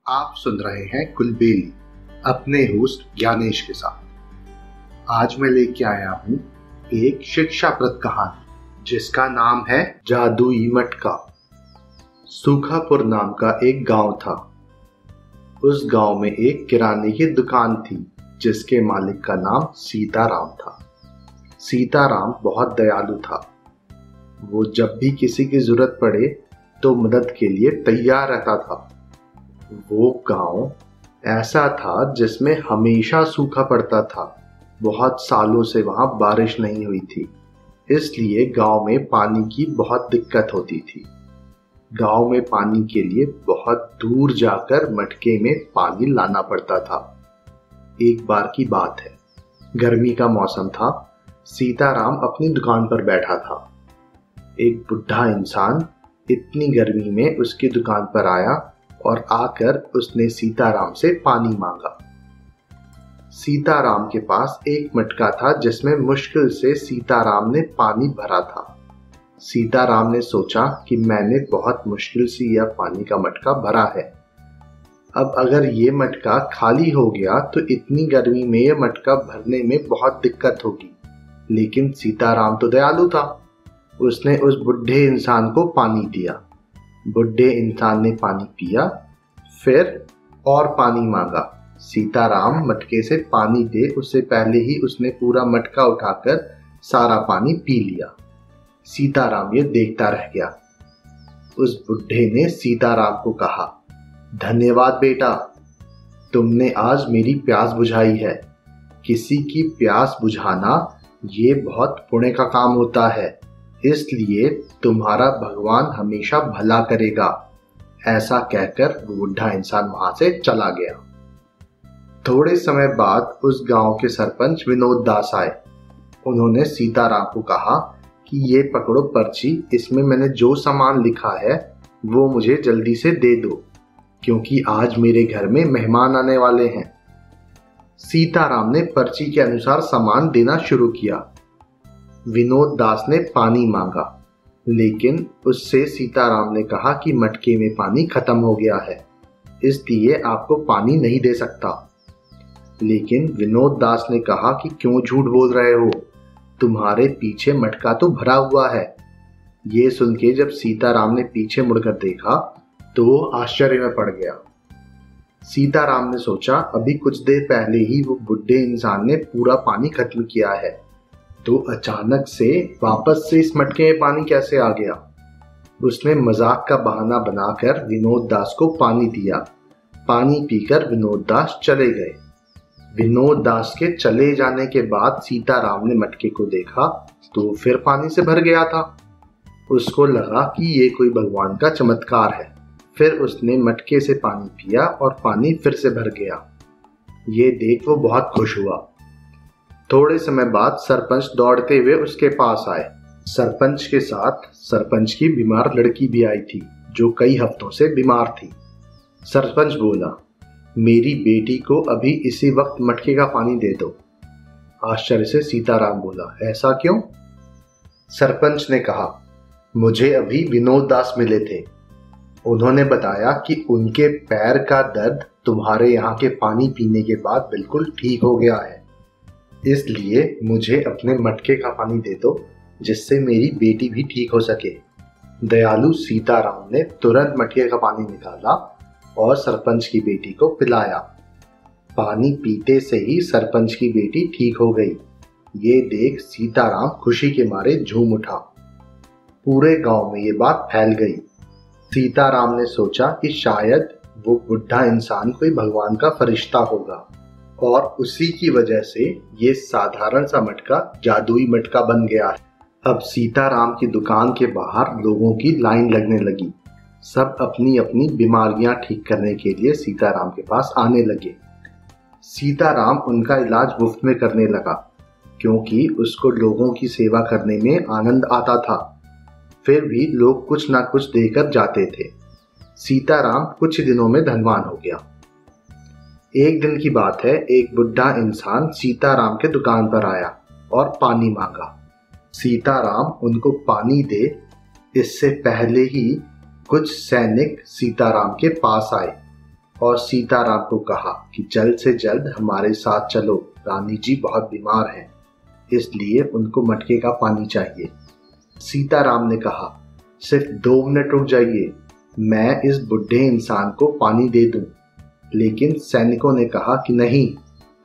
आप सुन रहे हैं कुलबेली अपने होस्ट ज्ञानेश के साथ। आज मैं लेके आया हूँ एक शिक्षाप्रद कहानी जिसका नाम है जादुई मटका। सूखापुर नाम का एक गांव था। उस गांव में एक किराने की दुकान थी जिसके मालिक का नाम सीताराम था। सीताराम बहुत दयालु था। वो जब भी किसी की जरूरत पड़े तो मदद के लिए तैयार रहता था। वो गांव ऐसा था जिसमें हमेशा सूखा पड़ता था। बहुत सालों से वहां बारिश नहीं हुई थी, इसलिए गांव में पानी की बहुत दिक्कत होती थी। गांव में पानी के लिए बहुत दूर जाकर मटके में पानी लाना पड़ता था। एक बार की बात है, गर्मी का मौसम था। सीताराम अपनी दुकान पर बैठा था। एक बुढ़ा इंसान इतनी गर्मी में उसकी दुकान पर आया और आकर उसने सीताराम से पानी मांगा। सीताराम के पास एक मटका था जिसमें मुश्किल से सीताराम ने पानी भरा था। सीताराम ने सोचा कि मैंने बहुत मुश्किल से यह पानी का मटका भरा है। अब अगर ये मटका खाली हो गया तो इतनी गर्मी में यह मटका भरने में बहुत दिक्कत होगी। लेकिन सीताराम तो दयालु था। उसने उस बुढ़े इंसान को पानी दिया। बुढ़े इंसान ने पानी पिया, फिर और पानी मांगा। सीताराम मटके से पानी दे उससे पहले ही उसने पूरा मटका उठाकर सारा पानी पी लिया। सीताराम ये देखता रह गया। उस बुढ़े ने सीताराम को कहा, धन्यवाद बेटा, तुमने आज मेरी प्यास बुझाई है। किसी की प्यास बुझाना ये बहुत पुण्य का काम होता है, इसलिए तुम्हारा भगवान हमेशा भला करेगा। ऐसा कहकर वो बुढ़ा इंसान वहां से चला गया। थोड़े समय बाद उस गांव के सरपंच विनोद दास आए। उन्होंने सीताराम को कहा कि ये पकड़ो पर्ची, इसमें मैंने जो सामान लिखा है वो मुझे जल्दी से दे दो, क्योंकि आज मेरे घर में मेहमान आने वाले हैं। सीताराम ने पर्ची के अनुसार सामान देना शुरू किया। विनोद दास ने पानी मांगा, लेकिन उससे सीताराम ने कहा कि मटके में पानी खत्म हो गया है, इसलिए आपको पानी नहीं दे सकता। लेकिन विनोद दास ने कहा कि क्यों झूठ बोल रहे हो, तुम्हारे पीछे मटका तो भरा हुआ है। ये सुन के जब सीताराम ने पीछे मुड़कर देखा तो वो आश्चर्य में पड़ गया। सीताराम ने सोचा अभी कुछ देर पहले ही वो बुढ़े इंसान ने पूरा पानी खत्म किया है, तो अचानक से वापस से इस मटके में पानी कैसे आ गया। उसने मजाक का बहाना बनाकर विनोद दास को पानी दिया। पानी पीकर विनोद दास चले गए। विनोद दास के चले जाने के बाद सीताराम ने मटके को देखा तो फिर पानी से भर गया था। उसको लगा कि ये कोई भगवान का चमत्कार है। फिर उसने मटके से पानी पिया और पानी फिर से भर गया। ये देख वो बहुत खुश हुआ। थोड़े समय बाद सरपंच दौड़ते हुए उसके पास आए। सरपंच के साथ सरपंच की बीमार लड़की भी आई थी जो कई हफ्तों से बीमार थी। सरपंच बोला, मेरी बेटी को अभी इसी वक्त मटके का पानी दे दो। आश्चर्य से सीताराम बोला, ऐसा क्यों? सरपंच ने कहा, मुझे अभी विनोद दास मिले थे। उन्होंने बताया कि उनके पैर का दर्द तुम्हारे यहाँ के पानी पीने के बाद बिल्कुल ठीक हो गया है, इसलिए मुझे अपने मटके का पानी दे दो जिससे मेरी बेटी भी ठीक हो सके। दयालु सीताराम ने तुरंत मटके का पानी निकाला और सरपंच की बेटी को पिलाया। पानी पीते से ही सरपंच की बेटी ठीक हो गई। ये देख सीताराम खुशी के मारे झूम उठा। पूरे गांव में ये बात फैल गई। सीताराम ने सोचा कि शायद वो बुढ़ा इंसान कोई भगवान का फरिश्ता होगा और उसी की वजह से ये साधारण सा मटका जादुई मटका बन गया है। अब सीताराम की दुकान के बाहर लोगों की लाइन लगने लगी। सब अपनी अपनी बीमारियां ठीक करने के लिए सीताराम के पास आने लगे। सीताराम उनका इलाज मुफ्त में करने लगा, क्योंकि उसको लोगों की सेवा करने में आनंद आता था। फिर भी लोग कुछ ना कुछ देकर जाते थे। सीताराम कुछ दिनों में धनवान हो गया। एक दिन की बात है, एक बुढ़ा इंसान सीताराम के दुकान पर आया और पानी मांगा। सीताराम उनको पानी दे इससे पहले ही कुछ सैनिक सीताराम के पास आए। और सीताराम को कहा कि जल्द से जल्द हमारे साथ चलो, रानी जी बहुत बीमार हैं, इसलिए उनको मटके का पानी चाहिए। सीताराम ने कहा, सिर्फ 2 मिनट रुक जाइए, मैं इस बुढ़े इंसान को पानी दे दूं। लेकिन सैनिकों ने कहा कि नहीं,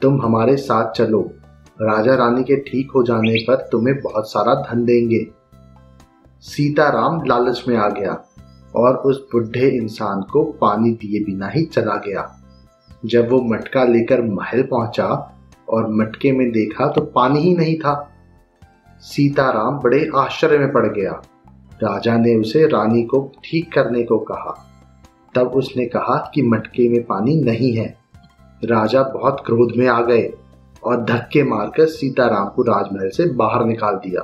तुम हमारे साथ चलो, राजा रानी के ठीक हो जाने पर तुम्हें बहुत सारा धन देंगे। सीताराम लालच में आ गया और उस बुढ़े इंसान को पानी दिए बिना ही चला गया। जब वो मटका लेकर महल पहुंचा और मटके में देखा तो पानी ही नहीं था। सीताराम बड़े आश्चर्य में पड़ गया। राजा ने उसे रानी को ठीक करने को कहा। तब उसने कहा कि मटके में पानी नहीं है। राजा बहुत क्रोध में आ गए और धक्के मारकर सीताराम को राजमहल से बाहर निकाल दिया।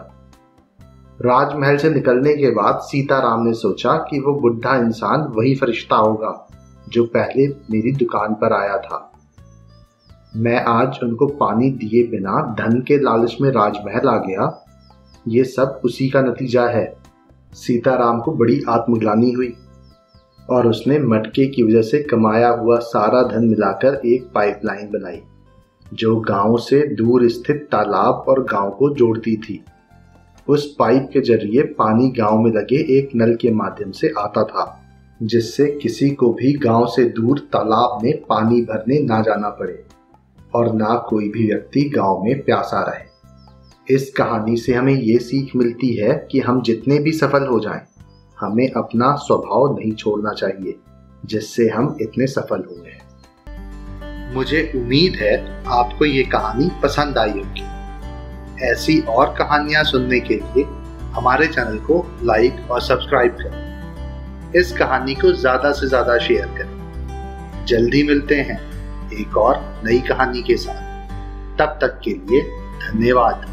राजमहल से निकलने के बाद सीताराम ने सोचा कि वो बुढ़ा इंसान वही फरिश्ता होगा जो पहले मेरी दुकान पर आया था। मैं आज उनको पानी दिए बिना धन के लालच में राजमहल आ गया, ये सब उसी का नतीजा है। सीताराम को बड़ी आत्मग्लानि हुई और उसने मटके की वजह से कमाया हुआ सारा धन मिलाकर एक पाइपलाइन बनाई जो गांव से दूर स्थित तालाब और गांव को जोड़ती थी। उस पाइप के जरिए पानी गांव में लगे एक नल के माध्यम से आता था, जिससे किसी को भी गांव से दूर तालाब में पानी भरने ना जाना पड़े और ना कोई भी व्यक्ति गांव में प्यासा रहे। इस कहानी से हमें ये सीख मिलती है कि हम जितने भी सफल हो जाएं, हमें अपना स्वभाव नहीं छोड़ना चाहिए जिससे हम इतने सफल हुए हैं। मुझे उम्मीद है आपको ये कहानी पसंद आई होगी। ऐसी और कहानियां सुनने के लिए हमारे चैनल को लाइक और सब्सक्राइब करें। इस कहानी को ज़्यादा से ज़्यादा शेयर करें। जल्दी मिलते हैं एक और नई कहानी के साथ। तब तक के लिए धन्यवाद।